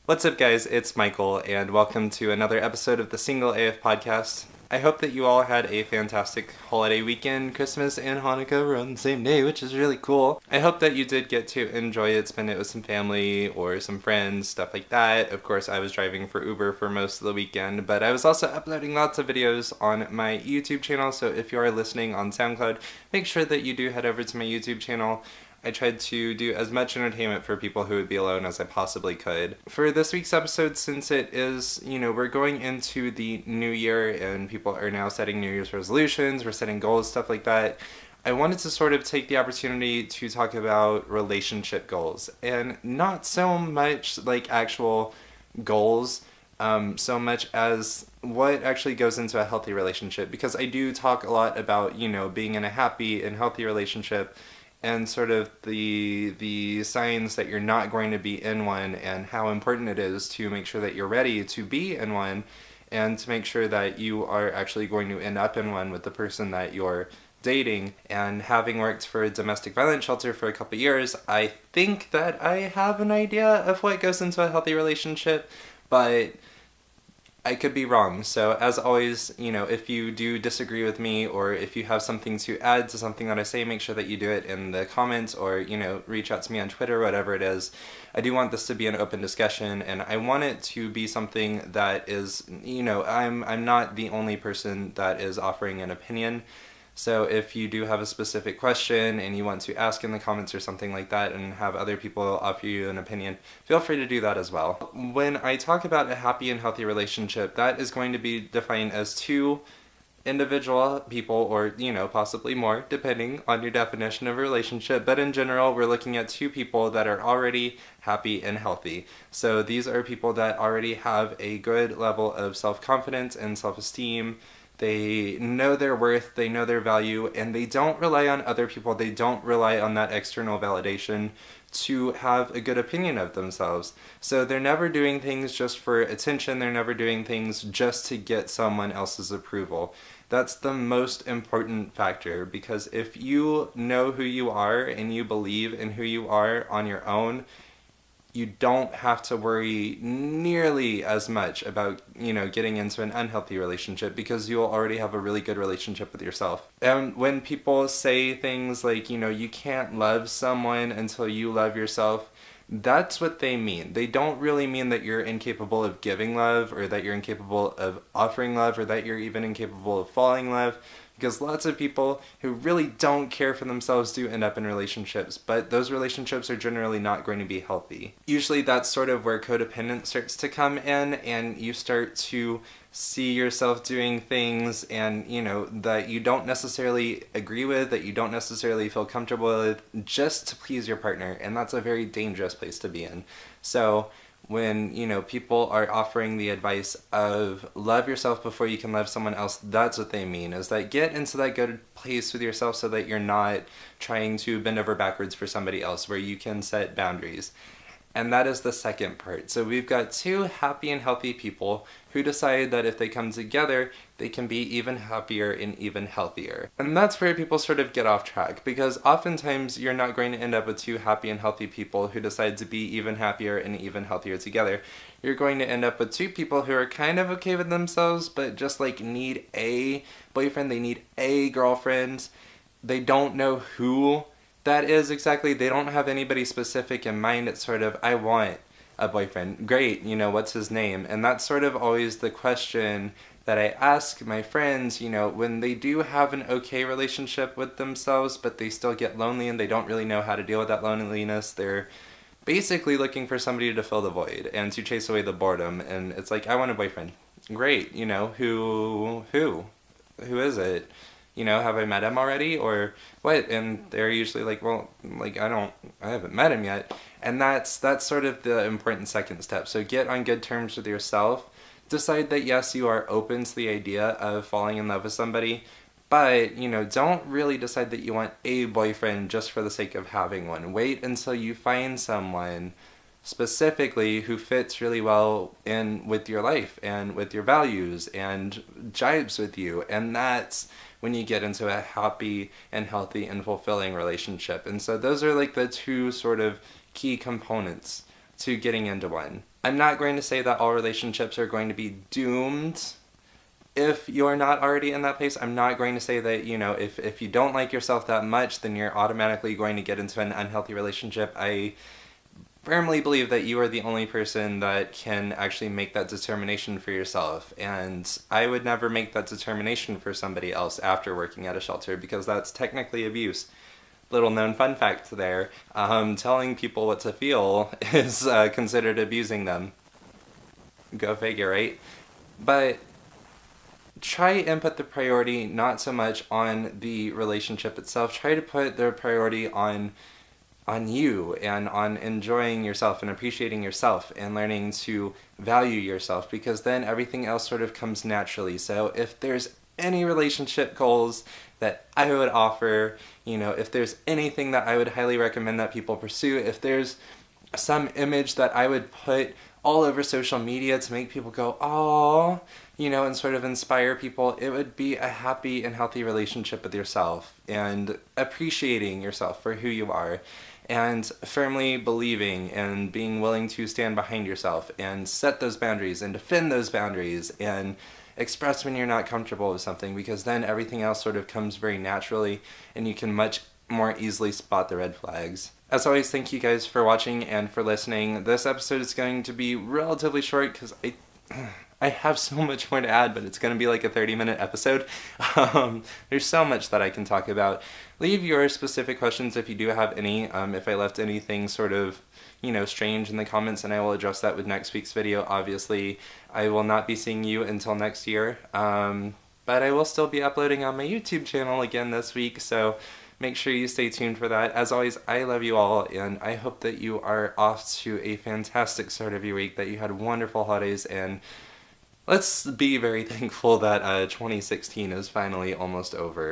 What's up, guys? It's Michael, and welcome to another episode of the Single AF Podcast. I hope that you all had a fantastic holiday weekend. Christmas and Hanukkah were on the same day, which is really cool. I hope that you did get to enjoy it, spend it with some family or some friends, stuff like that. Of course, I was driving for Uber for most of the weekend, but I was also uploading lots of videos on my YouTube channel, so if you are listening on SoundCloud, make sure that you do head over to my YouTube channel. I tried to do as much entertainment for people who would be alone as I possibly could. For this week's episode, since it is, we're going into the new year and people are now setting New Year's resolutions, we're setting goals, stuff like that, I wanted to sort of take the opportunity to talk about relationship goals. And not so much like actual goals, so much as what actually goes into a healthy relationship. Because I do talk a lot about, being in a happy and healthy relationship, and sort of the signs that you're not going to be in one, and how important it is to make sure that you're ready to be in one, and to make sure that you are actually going to end up in one with the person that you're dating. And having worked for a domestic violence shelter for a couple years, I think that I have an idea of what goes into a healthy relationship, but I could be wrong. So as always, if you do disagree with me, or if you have something to add to something that I say, make sure that you do it in the comments, or, reach out to me on Twitter, whatever it is. I do want this to be an open discussion, and I want it to be something that is, I'm not the only person that is offering an opinion. So if you do have a specific question and you want to ask in the comments or something like that and have other people offer you an opinion, feel free to do that as well. When I talk about a happy and healthy relationship, that is going to be defined as two individual people, or, possibly more, depending on your definition of a relationship. But in general, we're looking at two people that are already happy and healthy. So these are people that already have a good level of self-confidence and self-esteem. They know their worth, they know their value, and they don't rely on other people. They don't rely on that external validation to have a good opinion of themselves. So they're never doing things just for attention. They're never doing things just to get someone else's approval. That's the most important factor, because if you know who you are and you believe in who you are on your own, you don't have to worry nearly as much about, getting into an unhealthy relationship, because you'll already have a really good relationship with yourself. And when people say things like, you can't love someone until you love yourself, that's what they mean. They don't really mean that you're incapable of giving love, or that you're incapable of offering love, or that you're even incapable of falling in love. Because lots of people who really don't care for themselves do end up in relationships, but those relationships are generally not going to be healthy. Usually that's sort of where codependence starts to come in, and you start to see yourself doing things, and that you don't necessarily agree with, that you don't necessarily feel comfortable with, just to please your partner, and that's a very dangerous place to be in. So when, people are offering the advice of love yourself before you can love someone else, that's what they mean, is that get into that good place with yourself so that you're not trying to bend over backwards for somebody else, where you can set boundaries. And that is the second part. So we've got two happy and healthy people who decide that if they come together, they can be even happier and even healthier. And that's where people sort of get off track, because oftentimes you're not going to end up with two happy and healthy people who decide to be even happier and even healthier together. You're going to end up with two people who are kind of okay with themselves, but just need a boyfriend, they need a girlfriend. They don't know who that is exactly. They don't have anybody specific in mind. It's sort of, I want a boyfriend. Great, what's his name? And that's sort of always the question that I ask my friends, when they do have an okay relationship with themselves, but they still get lonely and they don't really know how to deal with that loneliness. They're basically looking for somebody to fill the void and to chase away the boredom. And it's like, I want a boyfriend. Great, who is it? Have I met him already, or what? And they're usually like, well, I haven't met him yet. And that's sort of the important second step. So get on good terms with yourself. Decide that yes, you are open to the idea of falling in love with somebody, but, don't really decide that you want a boyfriend just for the sake of having one. Wait until you find someone specifically who fits really well in with your life and with your values and jibes with you, and that's when you get into a happy and healthy and fulfilling relationship. And so those are the two sort of key components to getting into one. I'm not going to say that all relationships are going to be doomed if you're not already in that place. I'm not going to say that, if you don't like yourself that much, then you're automatically going to get into an unhealthy relationship. I firmly believe that you are the only person that can actually make that determination for yourself. And I would never make that determination for somebody else after working at a shelter, because that's technically abuse. Little known fun fact there, telling people what to feel is considered abusing them. Go figure, right? But try and put the priority not so much on the relationship itself. Try to put the priority on you and on enjoying yourself and appreciating yourself and learning to value yourself, because then everything else sort of comes naturally. So if there's any relationship goals that I would offer, if there's anything that I would highly recommend that people pursue, if there's some image that I would put all over social media to make people go, "Aww," and sort of inspire people, it would be a happy and healthy relationship with yourself and appreciating yourself for who you are and firmly believing and being willing to stand behind yourself and set those boundaries and defend those boundaries and express when you're not comfortable with something, because then everything else sort of comes very naturally and you can much more easily spot the red flags. As always, thank you guys for watching and for listening. This episode is going to be relatively short because I have so much more to add, but it's going to be like a 30-minute episode. There's so much that I can talk about. Leave your specific questions if you do have any. If I left anything sort of, strange in the comments, and I will address that with next week's video. Obviously, I will not be seeing you until next year, but I will still be uploading on my YouTube channel again this week, so make sure you stay tuned for that. As always, I love you all, and I hope that you are off to a fantastic start of your week, that you had wonderful holidays, and let's be very thankful that 2016 is finally almost over.